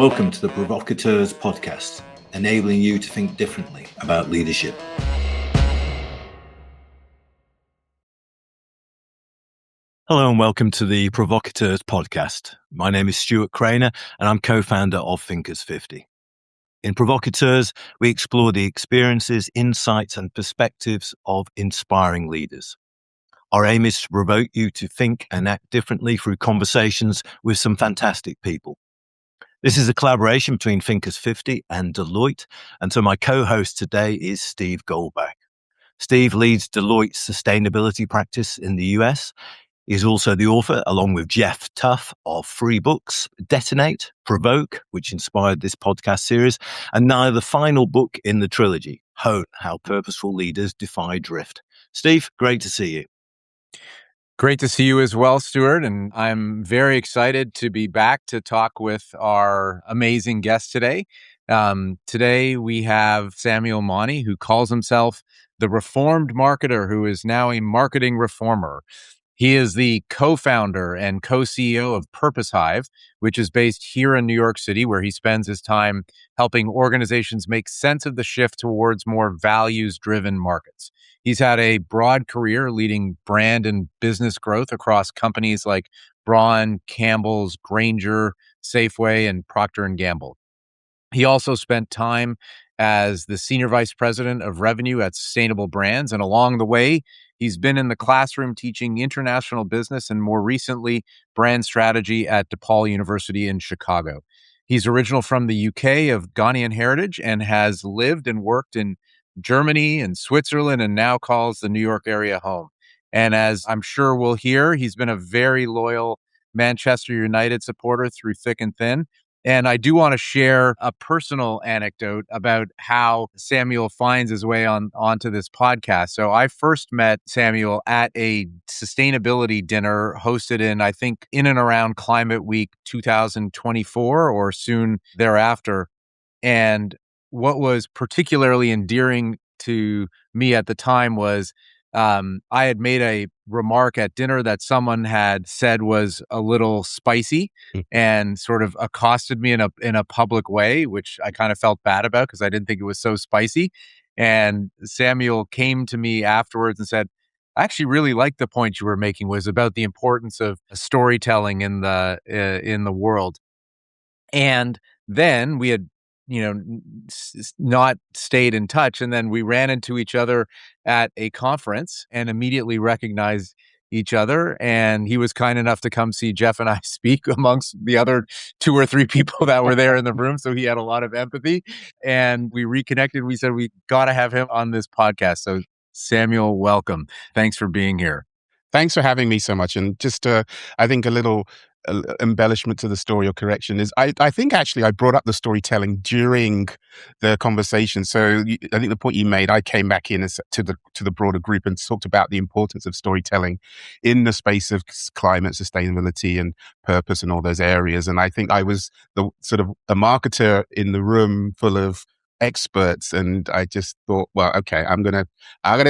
Welcome to the Provocateurs podcast, enabling you to think differently about leadership. Hello and welcome to the Provocateurs podcast. My name is Stuart Craner and I'm co-founder of Thinkers 50. In Provocateurs, we explore the experiences, insights and perspectives of inspiring leaders. Our aim is to provoke you to think and act differently through conversations with some fantastic people. This is a collaboration between Thinkers 50 and Deloitte, and so my co-host today is Steve Goldbach. Steve leads Deloitte's sustainability practice in the US. He's also the author, along with Jeff Tuff, of 3 books, Detonate, Provoke, which inspired this podcast series, and now the final book in the trilogy, Hone, How Purposeful Leaders Defy Drift. Steve, great to see you. Great to see you as well, Stuart, and I'm very excited to be back to talk with our amazing guest today. Today we have Samuel Monnie, who calls himself the reformed marketer, who is now a marketing reformer. He is the co-founder and co-CEO of Purpose Hive, which is based here in New York City, where he spends his time helping organizations make sense of the shift towards more values-driven markets. He's had a broad career leading brand and business growth across companies like Braun, Campbell's, Grainger, Safeway, and Procter & Gamble. He also spent time as the Senior Vice President of Revenue at Sustainable Brands, and along the way, he's been in the classroom teaching international business and more recently, brand strategy at DePaul University in Chicago. He's original from the UK of Ghanaian heritage and has lived and worked in Germany and Switzerland and now calls the New York area home. And as I'm sure we'll hear, he's been a very loyal Manchester United supporter through thick and thin. And I do want to share a personal anecdote about how Samuel finds his way onto this podcast. So I first met Samuel at a sustainability dinner hosted in and around Climate Week 2024 or soon thereafter. And what was particularly endearing to me at the time was I had made a remark at dinner that someone had said was a little spicy and sort of accosted me in a public way, which I kind of felt bad about because I didn't think it was so spicy. And Samuel came to me afterwards and said, I actually really liked the point you were making was about the importance of storytelling in the world. And then we had not stayed in touch. And then we ran into each other at a conference and immediately recognized each other. And he was kind enough to come see Jeff and I speak amongst the other 2 or 3 people that were there in the room. So he had a lot of empathy and we reconnected. We said, we got to have him on this podcast. So Samuel, welcome. Thanks for being here. Thanks for having me so much. And just, I think a little embellishment to the story or correction is I think actually I brought up the storytelling during the conversation. So I think the point you made, I came back in to the broader group and talked about the importance of storytelling in the space of climate, sustainability and purpose and all those areas. And I think I was the sort of a marketer in the room full of experts, and I just thought, well, okay, I'm gonna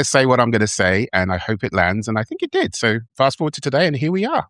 say what I'm gonna say, and I hope it lands, and I think it did. So fast forward to today, and here we are.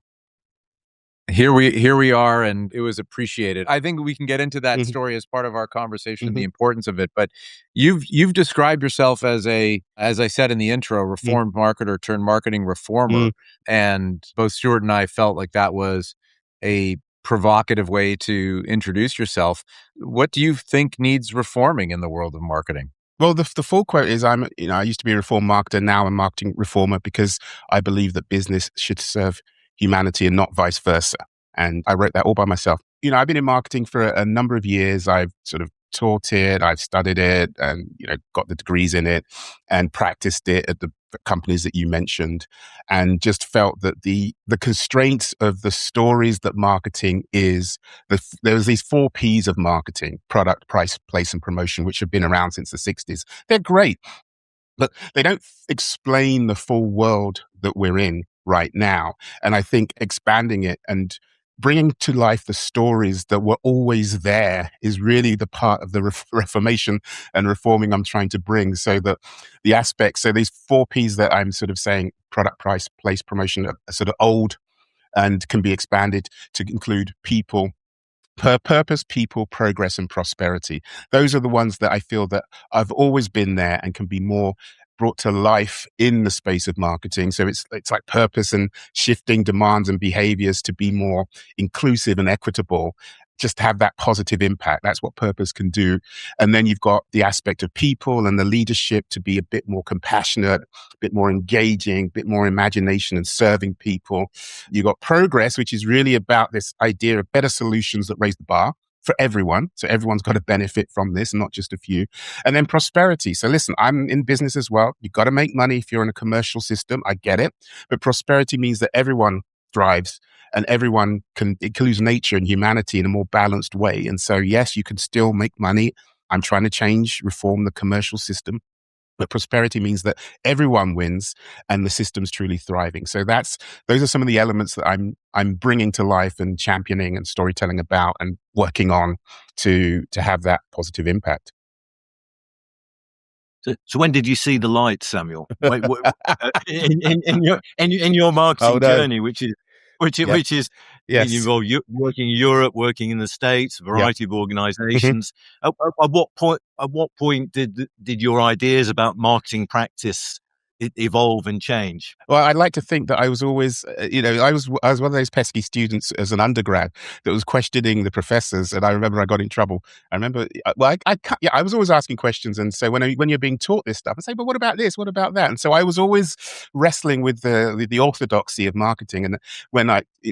Here we are, and it was appreciated. I think we can get into that story as part of our conversation, the importance of it. But you've described yourself as I said in the intro, reformed marketer turned marketing reformer, and both Stuart and I felt like that was a provocative way to introduce yourself. What do you think needs reforming in the world of marketing? Well, the full quote is I used to be a reform marketer, now I'm a marketing reformer because I believe that business should serve humanity and not vice versa. And I wrote that all by myself. I've been in marketing for a number of years. I've sort of taught it, I've studied it and, got the degrees in it and practiced it at the companies that you mentioned, and just felt that the constraints of the stories that marketing is, there's these 4 Ps of marketing: product, price, place, and promotion, which have been around since the 60s. They're great, but they don't explain the full world that we're in right now. And I think expanding it and bringing to life the stories that were always there is really the part of the reformation and reforming I'm trying to bring. So that the aspects, so these 4 Ps that I'm sort of saying, product, price, place, promotion, are sort of old and can be expanded to include people, Purpose, people, progress, and prosperity. Those are the ones that I feel that I've always been there and can be more brought to life in the space of marketing. So it's like purpose and shifting demands and behaviors to be more inclusive and equitable, just to have that positive impact. That's what purpose can do. And then you've got the aspect of people and the leadership to be a bit more compassionate, a bit more engaging, a bit more imagination and serving people. You've got progress, which is really about this idea of better solutions that raise the bar for everyone. So everyone's got to benefit from this, not just a few. And then prosperity. So listen, I'm in business as well. You've got to make money if you're in a commercial system. I get it. But prosperity means that everyone thrives and everyone can include nature and humanity in a more balanced way. And so, yes, you can still make money. I'm trying to reform the commercial system. But prosperity means that everyone wins and the system's truly thriving. So those are some of the elements that I'm bringing to life and championing and storytelling about and working on to have that positive impact. So when did you see the light, Samuel? In your marketing journey, which is yes. involved working in Europe, working in the States, a variety of organizations. Mm-hmm. At what point did your ideas about marketing practice evolve and change? Well, I'd like to think that I was always, I was one of those pesky students as an undergrad that was questioning the professors, and I remember I got in trouble. I remember, I was always asking questions, and so when you're being taught this stuff, I say, but what about this? What about that? And so I was always wrestling with the orthodoxy of marketing. And when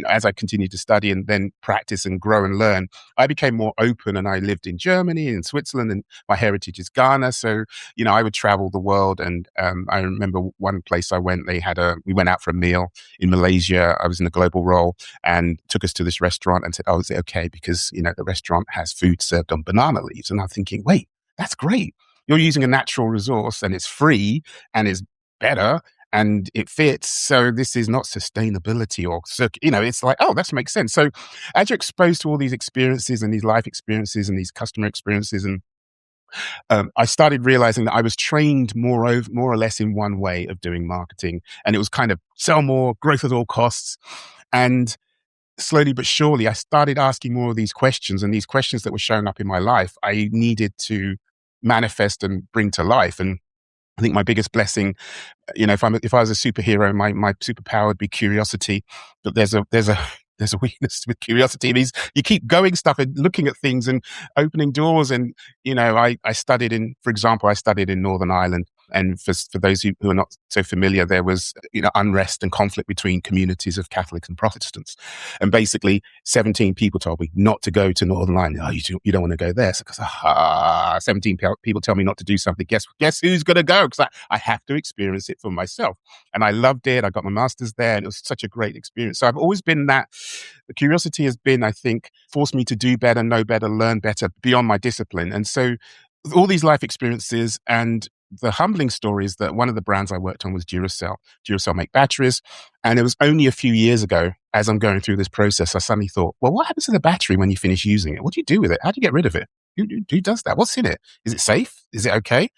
as I continued to study and then practice and grow and learn, I became more open. And I lived in Germany and Switzerland, and my heritage is Ghana, so I would travel the world. And I remember one place I went, we went out for a meal in Malaysia. I was in a global role and took us to this restaurant and said, oh, is it okay? Because, the restaurant has food served on banana leaves. And I'm thinking, wait, that's great. You're using a natural resource and it's free and it's better and it fits. So this is not sustainability it's like, oh, that makes sense. So as you're exposed to all these experiences and these life experiences and these customer experiences, and I started realizing that I was trained more or less in one way of doing marketing. And it was kind of sell more, growth at all costs. And slowly but surely, I started asking more of these questions, and these questions that were showing up in my life, I needed to manifest and bring to life. And I think my biggest blessing, if I was a superhero, my superpower would be curiosity. But there's a weakness with curiosity. It means you keep going stuff and looking at things and opening doors. And, I studied in Northern Ireland. And for those who are not so familiar, there was, unrest and conflict between communities of Catholics and Protestants. And basically 17 people told me not to go to Northern Ireland. Oh, you don't want to go there. So, 17 people tell me not to do something. Guess who's going to go? Because I have to experience it for myself. And I loved it. I got my master's there and it was such a great experience. So I've always been the curiosity has been, I think, forced me to do better, know better, learn better beyond my discipline. And so all these life experiences and the humbling story is that one of the brands I worked on was Duracell. Duracell make batteries. And it was only a few years ago, as I'm going through this process, I suddenly thought, well, what happens to the battery when you finish using it? What do you do with it? How do you get rid of it? Who does that? What's in it? Is it safe? Is it okay?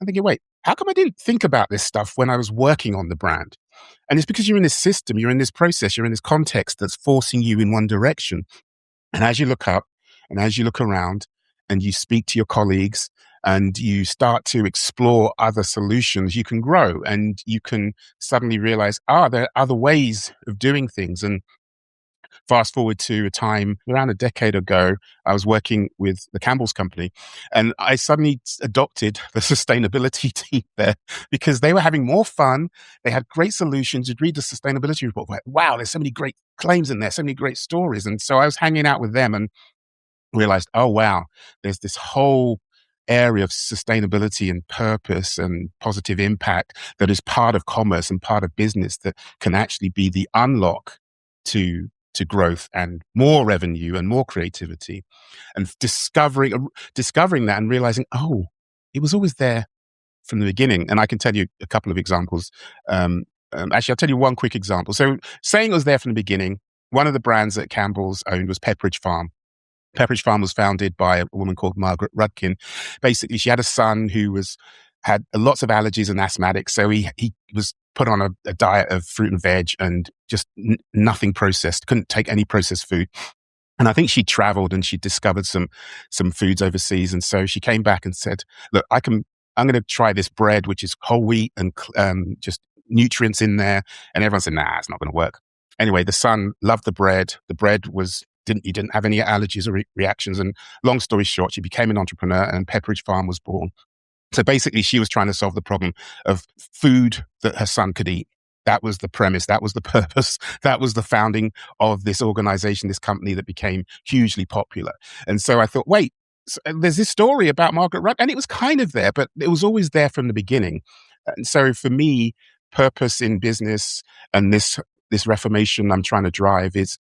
I'm thinking, wait, how come I didn't think about this stuff when I was working on the brand? And it's because you're in this system, you're in this process, you're in this context that's forcing you in one direction. And as you look up and as you look around and you speak to your colleagues and you start to explore other solutions, you can grow and you can suddenly realize, there are other ways of doing things. And fast forward to a time around a decade ago, I was working with the Campbell's company and I suddenly adopted the sustainability team there because they were having more fun. They had great solutions. You'd read the sustainability report, like, wow, there's so many great claims in there, so many great stories. And so I was hanging out with them and realized, oh, wow, there's this whole area of sustainability and purpose and positive impact that is part of commerce and part of business that can actually be the unlock to growth and more revenue and more creativity. And discovering that and realizing, oh, it was always there from the beginning. And I can tell you a couple of examples. Actually, I'll tell you one quick example. So saying it was there from the beginning, one of the brands that Campbell's owned was Pepperidge Farm. Pepperidge Farm was founded by a woman called Margaret Rudkin. Basically, she had a son who had lots of allergies and asthmatic. So he was put on a diet of fruit and veg and just nothing processed, couldn't take any processed food. And I think she traveled and she discovered some foods overseas. And so she came back and said, look, I'm going to try this bread, which is whole wheat and just nutrients in there. And everyone said, nah, it's not going to work. Anyway, the son loved the bread. The bread he didn't have any allergies or reactions. And long story short, she became an entrepreneur and Pepperidge Farm was born. So basically, she was trying to solve the problem of food that her son could eat. That was the premise. That was the purpose. That was the founding of this organization, this company that became hugely popular. And so I thought, wait, there's this story about Margaret Ruck, and it was kind of there, but it was always there from the beginning. And so for me, purpose in business and this reformation I'm trying to drive it's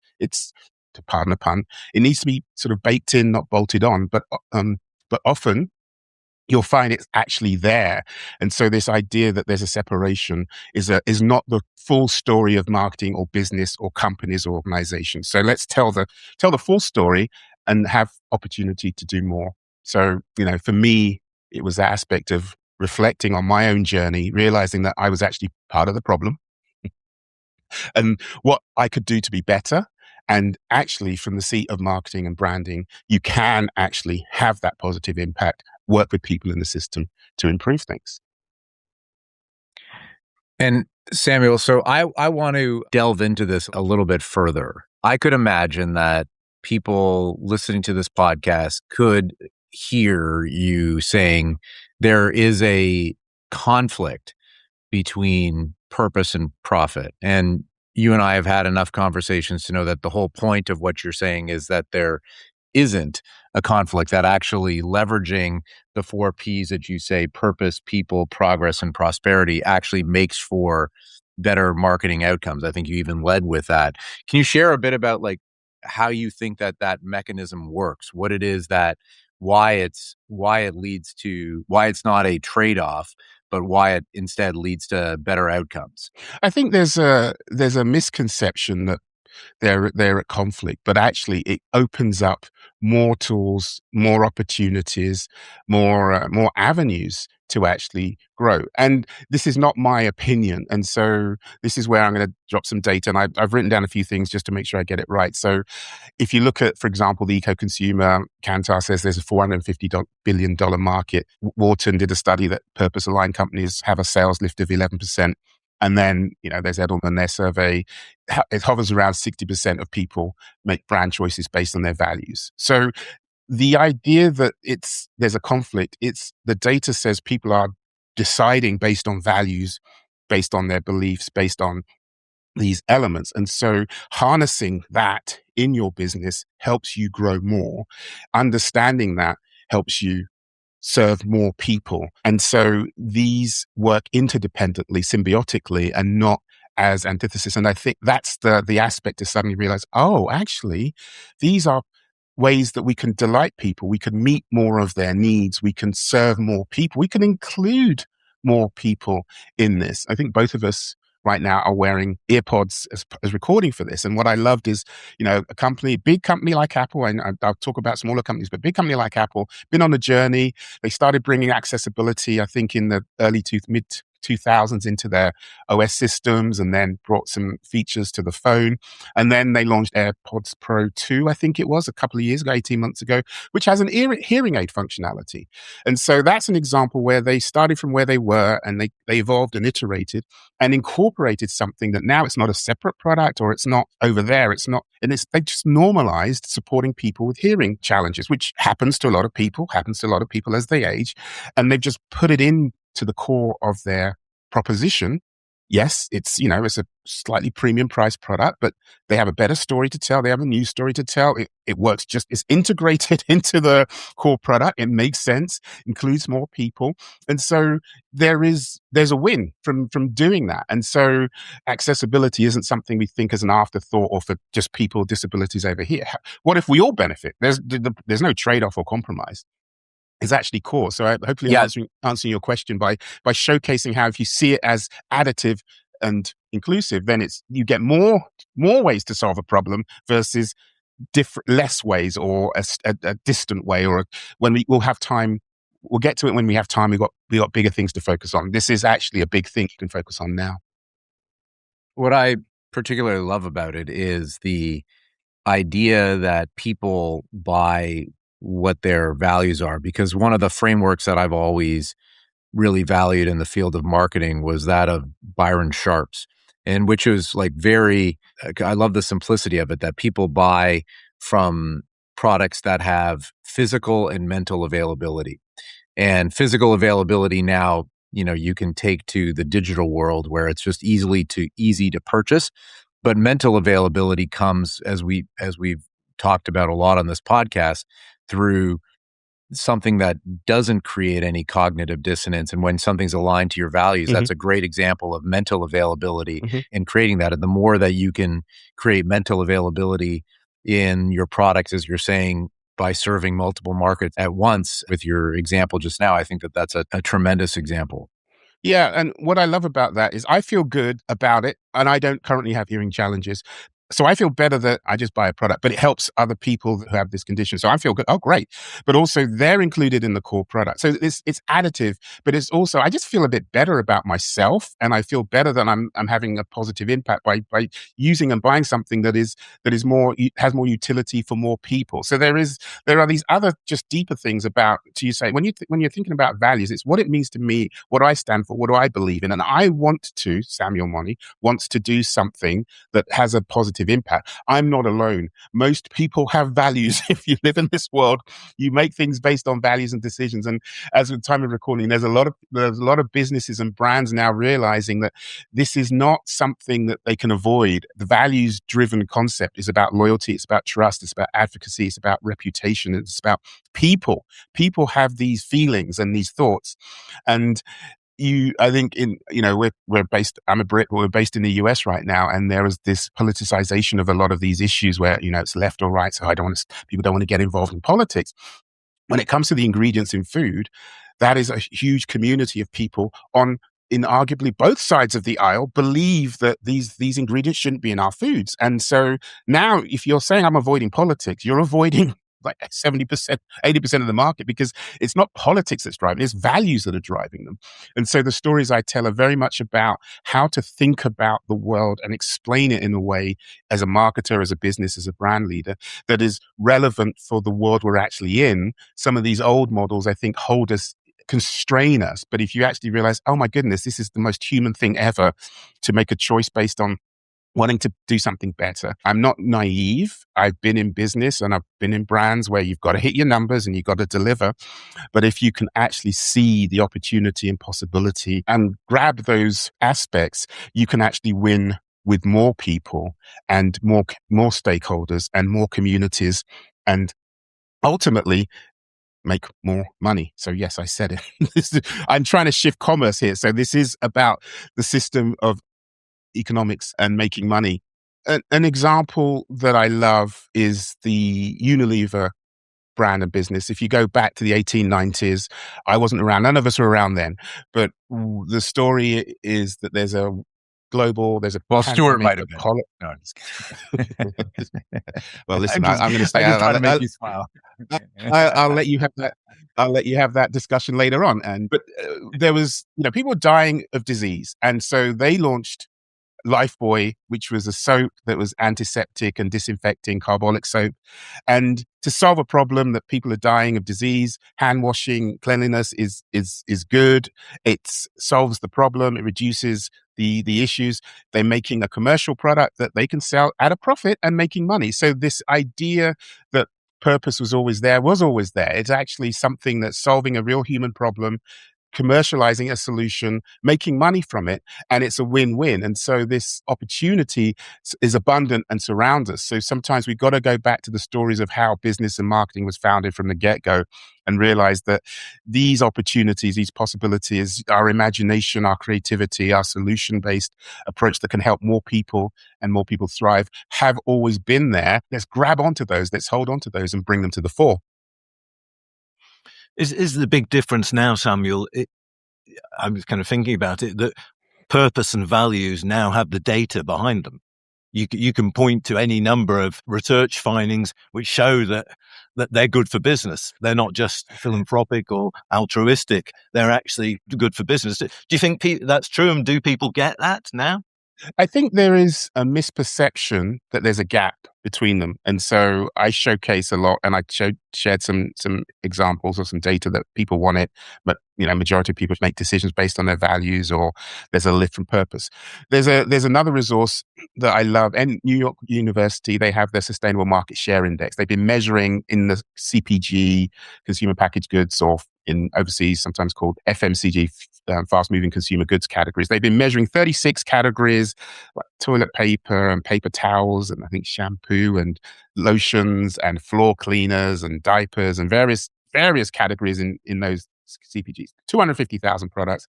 to pardon the pun, it needs to be sort of baked in, not bolted on. But often you'll find it's actually there. And so this idea that there's a separation is not the full story of marketing or business or companies or organizations. So let's tell the full story and have opportunity to do more. So, for me, it was that aspect of reflecting on my own journey, realizing that I was actually part of the problem and what I could do to be better. And actually, from the seat of marketing and branding, you can actually have that positive impact, work with people in the system to improve things. And Samuel, so I want to delve into this a little bit further. I could imagine that people listening to this podcast could hear you saying there is a conflict between purpose and profit. And you and I have had enough conversations to know that the whole point of what you're saying is that there isn't a conflict, that actually leveraging the 4 Ps that you say, purpose, people, progress, and prosperity, actually makes for better marketing outcomes. I think you even led with that. Can you share a bit about how you think that mechanism works, what it is why it's not a trade-off, but why it instead leads to better outcomes? I think there's a misconception that they're at conflict, but actually it opens up more tools, more opportunities, more avenues to actually grow. And this is not my opinion. And so this is where I'm going to drop some data. And I've written down a few things just to make sure I get it right. So if you look at, for example, the eco-consumer, Kantar says there's a $450 billion market. Wharton did a study that purpose-aligned companies have a sales lift of 11%. And then, there's Edelman, their survey, it hovers around 60% of people make brand choices based on their values. So the idea that there's a conflict, the data says people are deciding based on values, based on their beliefs, based on these elements. And so harnessing that in your business helps you grow more. Understanding that helps you serve more people. And so these work interdependently, symbiotically, and not as antithesis. And I think that's the aspect to suddenly realize, oh, actually, these are ways that we can delight people. We can meet more of their needs. We can serve more people. We can include more people in this. I think both of us right now are wearing earpods as recording for this. And what I loved is, a big company like Apple, and I'll talk about smaller companies, but big company like Apple, been on a journey. They started bringing accessibility, I think, in the mid 2000s into their OS systems, and then brought some features to the phone. And then they launched AirPods Pro 2, I think it was, a couple of years ago, 18 months ago, which has an hearing aid functionality. And so that's an example where they started from where they were, and they evolved and iterated and incorporated something that now it's not a separate product, or it's not over there. It's not, and they just normalized supporting people with hearing challenges, which happens to a lot of people as they age. And they've just put it in to the core of their proposition. Yes, it's a slightly premium priced product, but they have a better story to tell. They have a new story to tell. It works it's integrated into the core product. It makes sense, includes more people. And so there's a win from doing that. And so accessibility isn't something we think as an afterthought or for just people with disabilities over here. What if we all benefit? There's no trade-off or compromise. Is actually core. So hopefully answering your question by showcasing how if you see it as additive and inclusive, then you get more ways to solve a problem versus less ways, or a distant way, or when we'll have time. We'll get to it when we have time. We got bigger things to focus on. This is actually a big thing you can focus on now. What I particularly love about it is the idea that people buy what their values are, because one of the frameworks that I've always really valued in the field of marketing was that of Byron Sharp's, and which was like I love the simplicity of it, that people buy from products that have physical and mental availability. And physical availability now, you can take to the digital world where it's just easy to purchase. But mental availability comes, as we've talked about a lot on this podcast, through something that doesn't create any cognitive dissonance. And when something's aligned to your values, Mhm. that's a great example of mental availability Mhm. in creating that. And the more that you can create mental availability in your products, as you're saying, by serving multiple markets at once, with your example just now, I think that that's a tremendous example. Yeah, and what I love about that is I feel good about it, and I don't currently have hearing challenges. So I feel better that I just buy a product, but it helps other people who have this condition. So I feel good. Oh, great. But also they're included in the core product. So it's additive, but it's also, I just feel a bit better about myself, and I feel better that I'm having a positive impact by using and buying something that is more, has more utility for more people. So there are these other just deeper things about, to you say, when when you're thinking about values, it's what it means to me, what I stand for, what do I believe in. And I want to, Samuel Monnie wants to do something that has a positive impact. I'm not alone. Most people have values. If you live in this world, you make things based on values and decisions. And as of the time of recording, there's a lot of businesses and brands now realizing that this is not something that they can avoid. The values driven concept is about loyalty, it's about trust, it's about advocacy, it's about reputation, it's about people. People have these feelings and these thoughts. And I think we're based, I'm a Brit, but we're based in the US right now. And there is this politicization of a lot of these issues where, it's left or right. So people don't want to get involved in politics. When it comes to the ingredients in food, that is a huge community of people in arguably both sides of the aisle believe that these ingredients shouldn't be in our foods. And so now, if you're saying I'm avoiding politics, you're avoiding like 70%, 80% of the market, because it's not politics that's driving, it's values that are driving them. And so the stories I tell are very much about how to think about the world and explain it in a way, as a marketer, as a business, as a brand leader, that is relevant for the world we're actually in. Some of these old models, I think, constrain us. But if you actually realize, oh my goodness, this is the most human thing ever, to make a choice based on wanting to do something better. I'm not naive. I've been in business and I've been in brands where you've got to hit your numbers and you've got to deliver. But if you can actually see the opportunity and possibility and grab those aspects, you can actually win with more people and more stakeholders and more communities, and ultimately make more money. So yes, I said it. I'm trying to shift commerce here. So this is about the system of economics and making money. An example that I love is the Unilever brand and business. If you go back to the 1890s, I wasn't around. None of us were around then. But the story is that there's a Well, Stuart pandemic might have of been. cholera. No, I'm just kidding. Well, listen, I'm I'm going to say, just trying to make you smile. I'll let you have that. I'll let you have that discussion later on. But there was, people were dying of disease, and so they launched Lifebuoy, which was a soap that was antiseptic and disinfecting, carbolic soap. And to solve a problem that people are dying of disease, hand washing, cleanliness is good. It solves the problem. It reduces the issues. They're making a commercial product that they can sell at a profit and making money. So this idea that purpose was always there. It's actually something that's solving a real human problem, commercializing a solution, making money from it, and it's a win-win. And so this opportunity is abundant and surrounds us. So sometimes we've got to go back to the stories of how business and marketing was founded from the get-go, and realize that these opportunities, these possibilities, our imagination, our creativity, our solution-based approach that can help more people and more people thrive, have always been there. Let's grab onto those, let's hold onto those and bring them to the fore. Is the big difference now, Samuel? I was kind of thinking about it, that purpose and values now have the data behind them. You can point to any number of research findings which show that they're good for business. They're not just philanthropic or altruistic. They're actually good for business. Do you think that's true? And do people get that now? I think there is a misperception that there's a gap between them. And so I showcase a lot, and I shared some examples or some data that people wanted, but majority of people make decisions based on their values, or there's a lift from purpose. There's another resource that I love, and New York University, they have their Sustainable Market Share Index. They've been measuring in the CPG, consumer packaged goods, or in overseas sometimes called FMCG, fast-moving consumer goods categories. They've been measuring 36 categories, like toilet paper and paper towels, and I think shampoo and lotions and floor cleaners and diapers and various categories in those CPGs. 250,000 products.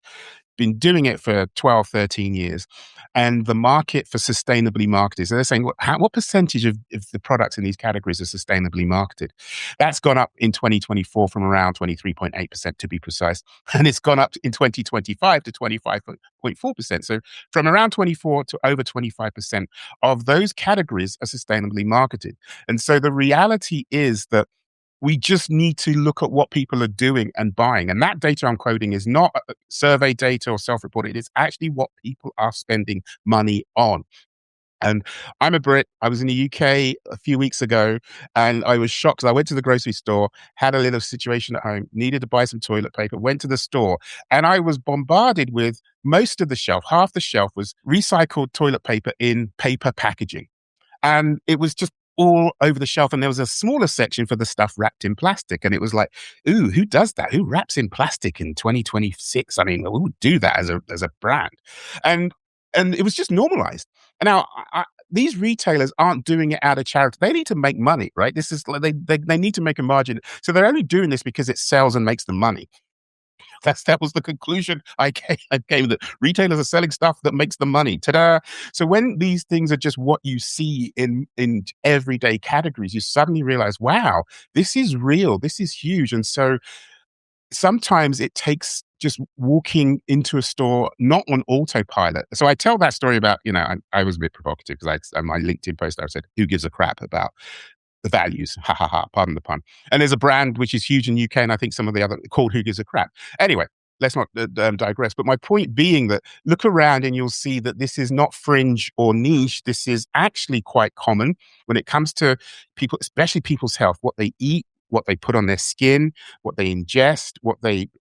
Been doing it for 12, 13 years. And the market for sustainably marketed, so they're saying, what percentage of the products in these categories are sustainably marketed? That's gone up in 2024 from around 23.8% to be precise. And it's gone up in 2025 to 25.4%. So from around 24 to over 25% of those categories are sustainably marketed. And so the reality is that we just need to look at what people are doing and buying. And that data I'm quoting is not survey data or self-reported. It's actually what people are spending money on. And I'm a Brit. I was in the UK a few weeks ago, and I was shocked because I went to the grocery store, had a little situation at home, needed to buy some toilet paper, went to the store, and I was bombarded with most of the shelf. Half the shelf was recycled toilet paper in paper packaging. And it was just all over the shelf. And there was a smaller section for the stuff wrapped in plastic. And it was like, ooh, who does that? Who wraps in plastic in 2026? I mean, who would do that as a brand? And it was just normalized. And now these retailers aren't doing it out of charity. They need to make money, right? This is they need to make a margin. So they're only doing this because it sells and makes them money. That was the conclusion I came that retailers are selling stuff that makes them money. Ta-da! So when these things are just what you see in everyday categories, you suddenly realize, wow, this is real. This is huge. And so sometimes it takes just walking into a store, not on autopilot. So I tell that story about, I was a bit provocative because on my LinkedIn post, I said, who gives a crap about the values, pardon the pun. And there's a brand which is huge in UK, and I think some of the other called Who Gives a Crap. Anyway, let's not digress. But my point being that look around and you'll see that this is not fringe or niche. This is actually quite common when it comes to people, especially people's health, what they eat, what they put on their skin, what they ingest,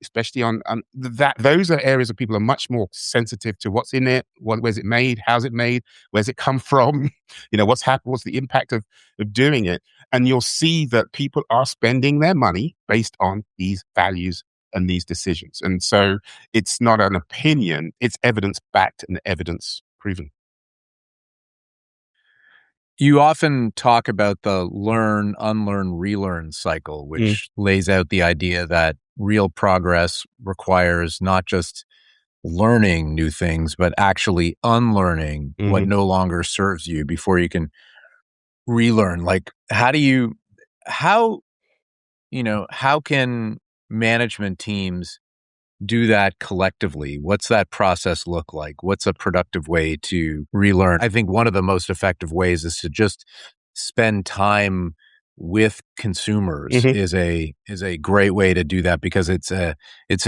especially on that. Those are areas that people are much more sensitive to. What's in it? Where's it made? How's it made? Where's it come from? What's happened? What's the impact of doing it? And you'll see that people are spending their money based on these values and these decisions. And so it's not an opinion, it's evidence backed and evidence proven. You often talk about the learn, unlearn, relearn cycle, which lays out the idea that real progress requires not just learning new things, but actually unlearning what no longer serves you before you can relearn. Like, how can management teams do that collectively? What's that process look like? What's a productive way to relearn? I think one of the most effective ways is to just spend time with consumers is a great way to do that because it's an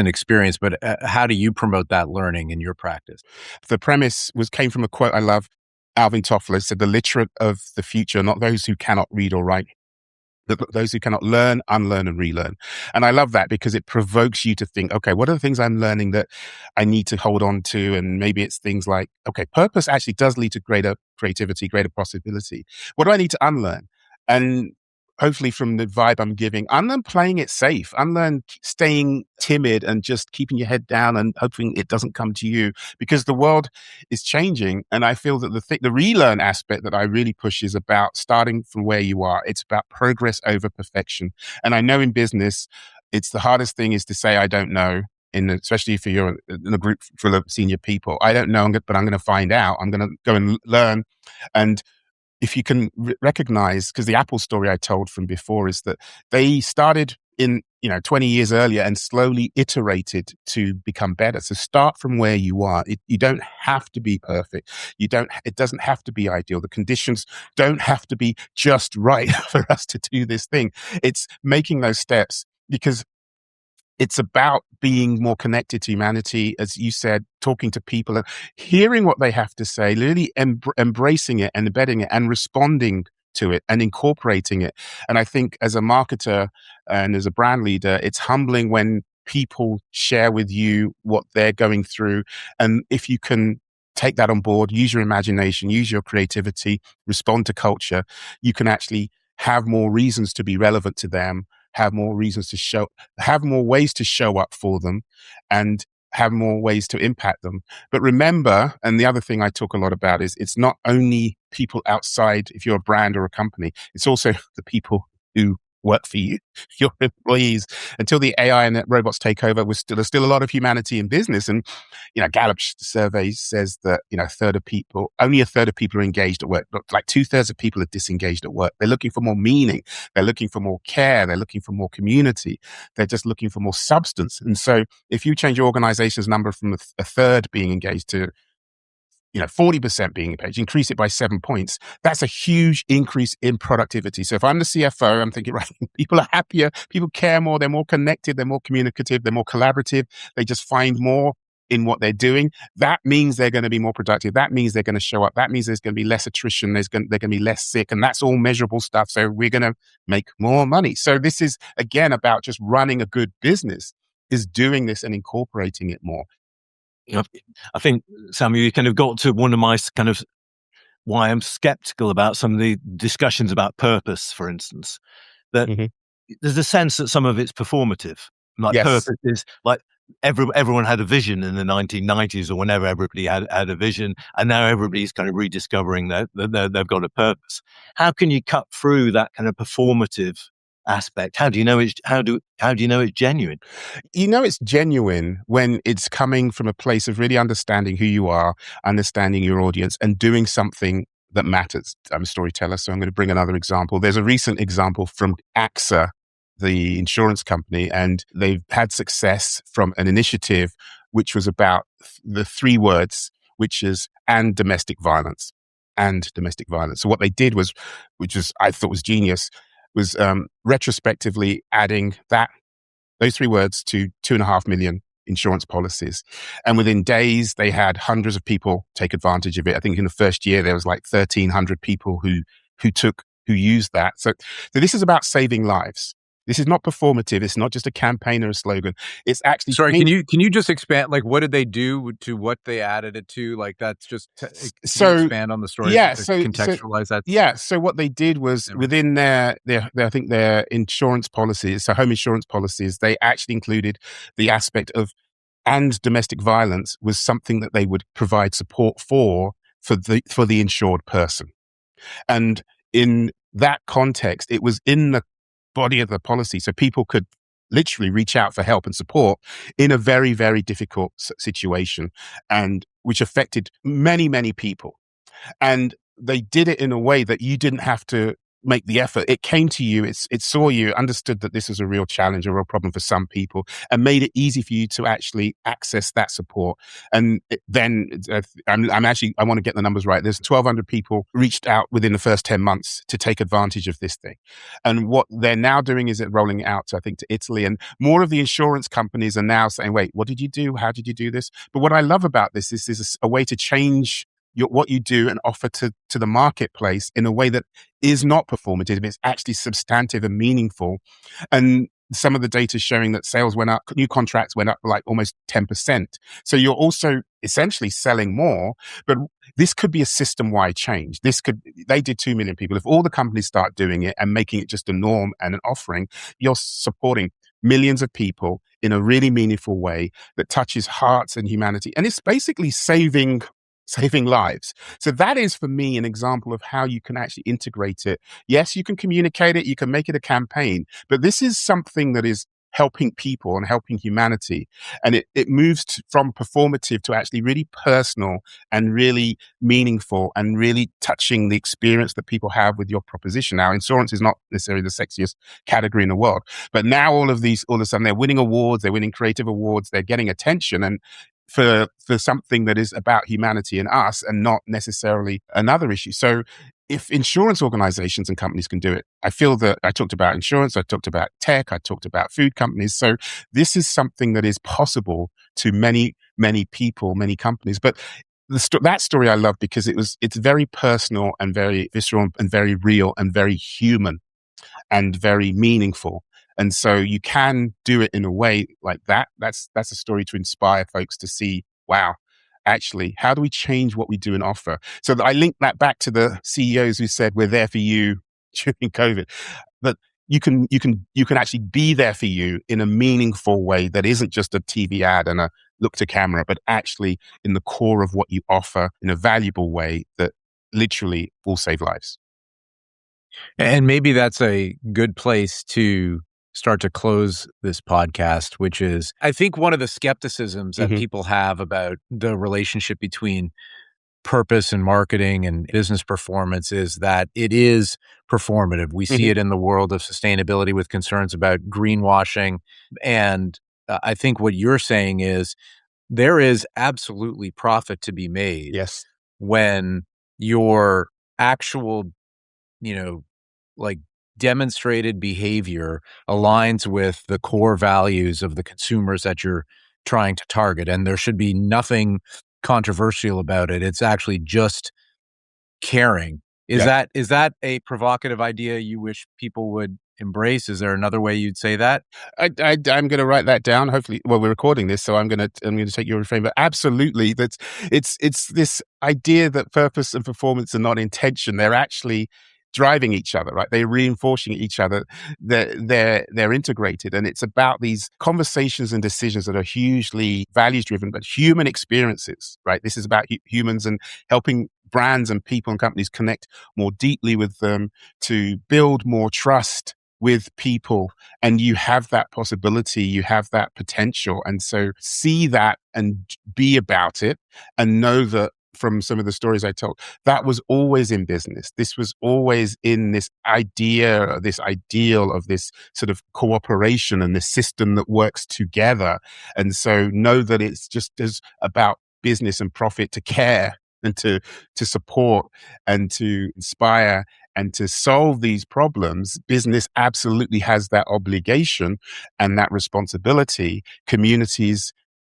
experience. But how do you promote that learning in your practice? The premise came from a quote I love. Alvin Toffler said, "The literate of the future, not those who cannot read or write, those who cannot learn, unlearn, and relearn." And I love that because it provokes you to think, okay, what are the things I'm learning that I need to hold on to? And maybe it's things like, okay, purpose actually does lead to greater creativity, greater possibility. What do I need to unlearn? And hopefully from the vibe I'm giving, unlearn playing it safe, unlearn staying timid and just keeping your head down and hoping it doesn't come to you, because the world is changing. And I feel that the relearn aspect that I really push is about starting from where you are. It's about progress over perfection. And I know in business, it's the hardest thing is to say, I don't know. Especially if you're in a group full of senior people, I don't know, but I'm going to find out. I'm going to go and learn. And if you can recognize, because the Apple story I told from before is that they started in 20 years earlier and slowly iterated to become better. So start from where you are. You don't have to be perfect. It doesn't have to be ideal. The conditions don't have to be just right for us to do this thing. It's making those steps because it's about being more connected to humanity, as you said, talking to people and hearing what they have to say, really embracing it and embedding it and responding to it and incorporating it. And I think as a marketer and as a brand leader, it's humbling when people share with you what they're going through. And if you can take that on board, use your imagination, use your creativity, respond to culture, you can actually have more reasons to be relevant to them, have more reasons to have more ways to show up for them, and have more ways to impact them. But remember, and the other thing I talk a lot about is it's not only people outside, if you're a brand or a company, it's also the people who work for you, your employees. Until the AI and the robots take over, there's still a lot of humanity in business. And, Gallup's survey says that, only a third of people are engaged at work, but like 2/3 of people are disengaged at work. They're looking for more meaning. They're looking for more care. They're looking for more community. They're just looking for more substance. And so if you change your organization's number from a third being engaged to 40% being engaged, increase it by 7 points. That's a huge increase in productivity. So if I'm the CFO, I'm thinking, right, people are happier, people care more, they're more connected, they're more communicative, they're more collaborative. They just find more in what they're doing. That means they're going to be more productive. That means they're going to show up. That means there's going to be less attrition. They're going to be less sick. And that's all measurable stuff. So we're going to make more money. So this is, again, about just running a good business, is doing this and incorporating it more. I think, Samuel, you kind of got to one of my kind of why I'm skeptical about some of the discussions about purpose, for instance, that there's a sense that some of it's performative. Like Yes. Purpose is like everyone had a vision in the 1990s or whenever everybody had a vision, and now everybody's kind of rediscovering that they've got a purpose. How can you cut through that kind of performative aspect? How do you know it's genuine? It's genuine when it's coming from a place of really understanding who you are, understanding your audience, and doing something that matters. I'm a storyteller, so I'm going to bring another example. There's a recent example from AXA, the insurance company, and they've had success from an initiative which was about the 3 words, which is and domestic violence. And domestic violence. So what they did was, which was I thought was genius, was retrospectively adding those 3 words to 2.5 million insurance policies. And within days, they had hundreds of people take advantage of it. I think in the first year, there was like 1,300 people who used that. So this is about saving lives. This is not performative. It's not just a campaign or a slogan. It's actually... Sorry, can you just expand? Like, what did they do to what they added it to? Like, that's just... Can you expand on the story? Yeah, contextualize that. Yeah, so what they did was within their I think their insurance policies, so home insurance policies, they actually included the aspect of, and domestic violence was something that they would provide support for the insured person. And in that context, it was in the body of the policy. So people could literally reach out for help and support in a very, very difficult situation, and which affected many, many people. And they did it in a way that you didn't have to make the effort. It came to you, it saw you, understood that this was a real challenge, a real problem for some people, and made it easy for you to actually access that support. And then I want to get the numbers right. There's 1,200 people reached out within the first 10 months to take advantage of this thing. And what they're now doing is rolling it out, I think, to Italy. And more of the insurance companies are now saying, wait, what did you do? How did you do this? But what I love about this is a way to change what you do and offer to the marketplace in a way that is not performative. It's actually substantive and meaningful. And some of the data is showing that sales went up, new contracts went up like almost 10%. So you're also essentially selling more, but this could be a system-wide change. They did 2 million people. If all the companies start doing it and making it just a norm and an offering, you're supporting millions of people in a really meaningful way that touches hearts and humanity. And it's basically saving lives. So that is, for me, an example of how you can actually integrate it. Yes, you can communicate it, you can make it a campaign, but this is something that is helping people and helping humanity. And it moves from performative to actually really personal and really meaningful and really touching the experience that people have with your proposition. Now, insurance is not necessarily the sexiest category in the world, but now all of a sudden they're winning awards, they're winning creative awards, they're getting attention, and for something that is about humanity and us and not necessarily another issue. So if insurance organizations and companies can do it, I feel that I talked about insurance, I talked about tech, I talked about food companies. So this is something that is possible to many, many people, many companies. But that story I love because it's very personal and very visceral and very real and very human and very meaningful. And so you can do it in a way like that. That's a story to inspire folks to see, wow, actually, how do we change what we do and offer? So I link that back to the CEOs who said, we're there for you during COVID. But you can actually be there for you in a meaningful way that isn't just a TV ad and a look to camera, but actually in the core of what you offer in a valuable way that literally will save lives. And maybe that's a good place to start to close this podcast, which is, I think one of the skepticisms that people have about the relationship between purpose and marketing and business performance is that it is performative. We see it in the world of sustainability with concerns about greenwashing. And I think what you're saying is there is absolutely profit to be made Yes. when your actual, like demonstrated behavior aligns with the core values of the consumers that you're trying to target. And there should be nothing controversial about it. It's actually just caring. Is that a provocative idea you wish people would embrace? Is there another way you'd say that? I'm going to write that down. Hopefully, well, we're recording this, so I'm going to take your refrain. But absolutely, that it's this idea that purpose and performance are not intention; they're actually driving each other, right? They're reinforcing each other. They're integrated, and it's about these conversations and decisions that are hugely values driven, but human experiences, right? This is about humans and helping brands and people and companies connect more deeply with them to build more trust with people. And you have that possibility, you have that potential. And so see that and be about it, and know that from some of the stories I told, that was always in business. This was always in this idea, this ideal of this sort of cooperation and this system that works together. And so know that it's just as about business and profit to care and to support and to inspire and to solve these problems. Business absolutely has that obligation and that responsibility. Communities,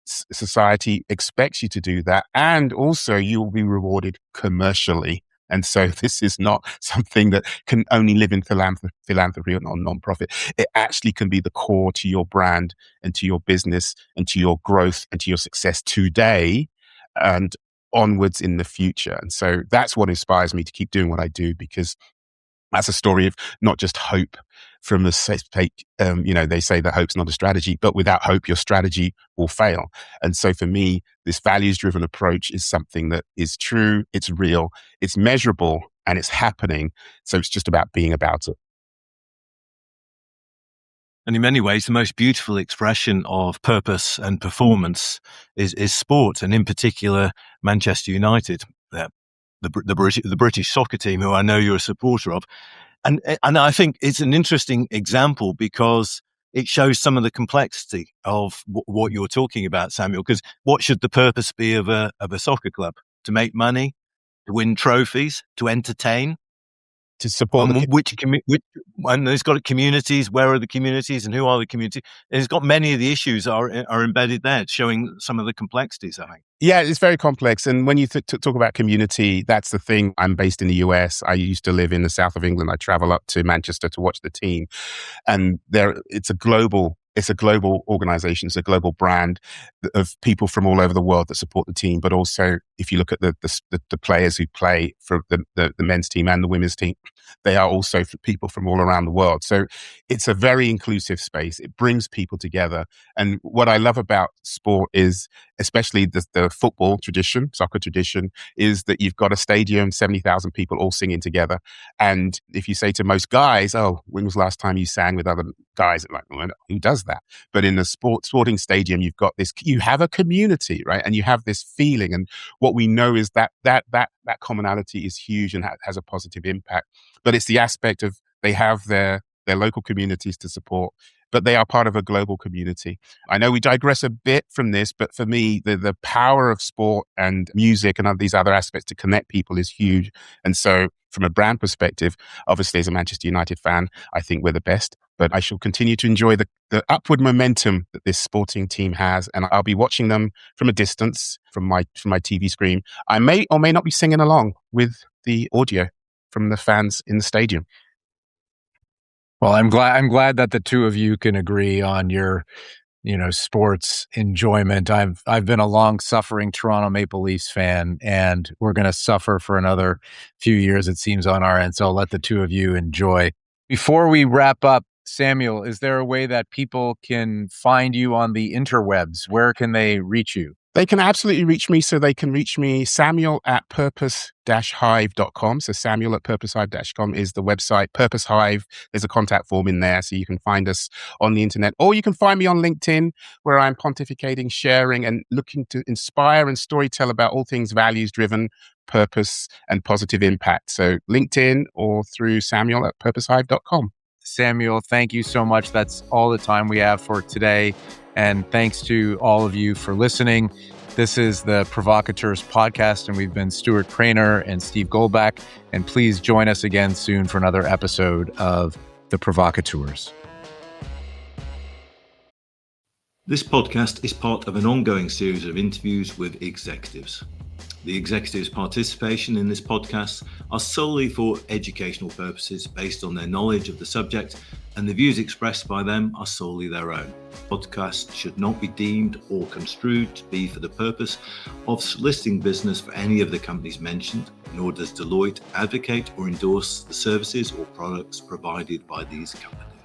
society expects you to do that. And also you will be rewarded commercially. And so this is not something that can only live in philanthropy or non-profit. It actually can be the core to your brand and to your business and to your growth and to your success today and onwards in the future. And so that's what inspires me to keep doing what I do, because that's a story of not just hope from the sake, they say that hope's not a strategy, but without hope, your strategy will fail. And so for me, this values-driven approach is something that is true, it's real, it's measurable, and it's happening. So it's just about being about it. And in many ways, the most beautiful expression of purpose and performance is sport, and in particular, Manchester United, the British soccer team, who I know you're a supporter of. And I think it's an interesting example because it shows some of the complexity of what you're talking about, Samuel. Because what should the purpose be of a soccer club? To make money, to win trophies, to entertain, to support and it's got communities. Where are the communities and who are the communities? And it's got many of the issues are embedded there. It's showing some of the complexities, I think. Yeah, it's very complex. And when you talk about community, that's the thing. I'm based in the US. I used to live in the south of England. I travel up to Manchester to watch the team. And it's a global organization. It's a global brand of people from all over the world that support the team. But also, if you look at the players who play for the men's team and the women's team, they are also people from all around the world. So it's a very inclusive space. It brings people together. And what I love about sport is, especially the football tradition, soccer tradition, is that you've got a stadium, 70,000 people all singing together. And if you say to most guys, oh, when was the last time you sang with other guys? Like, well, who does that? But in the sporting stadium, you have a community, right? And you have this feeling. And what we know is that commonality is huge and has a positive impact. But it's the aspect of they have their local communities to support, but they are part of a global community. I know we digress a bit from this, but for me, the power of sport and music and these other aspects to connect people is huge. And so from a brand perspective, obviously as a Manchester United fan, I think we're the best, but I shall continue to enjoy the upward momentum that this sporting team has. And I'll be watching them from a distance from my TV screen. I may or may not be singing along with the audio from the fans in the stadium. Well, I'm glad that the two of you can agree on your, sports enjoyment. I've been a long-suffering Toronto Maple Leafs fan, and we're going to suffer for another few years, it seems, on our end. So I'll let the two of you enjoy. Before we wrap up, Samuel, is there a way that people can find you on the interwebs? Where can they reach you? They can absolutely reach me. So they can reach me, samuel@purpose-hive.com. So samuel@purposehive.com is the website. Purpose Hive, there's a contact form in there. So you can find us on the internet. Or you can find me on LinkedIn, where I'm pontificating, sharing, and looking to inspire and storytell about all things values-driven, purpose, and positive impact. So LinkedIn or through samuel@purposehive.com. Samuel, thank you so much. That's all the time we have for today. And thanks to all of you for listening. This is the Provocateurs podcast, and we've been Stuart Crainer and Steve Goldback. And please join us again soon for another episode of the Provocateurs. This podcast is part of an ongoing series of interviews with executives. The executives' participation in this podcast are solely for educational purposes based on their knowledge of the subject, and the views expressed by them are solely their own. Podcasts should not be deemed or construed to be for the purpose of soliciting business for any of the companies mentioned, nor does Deloitte advocate or endorse the services or products provided by these companies.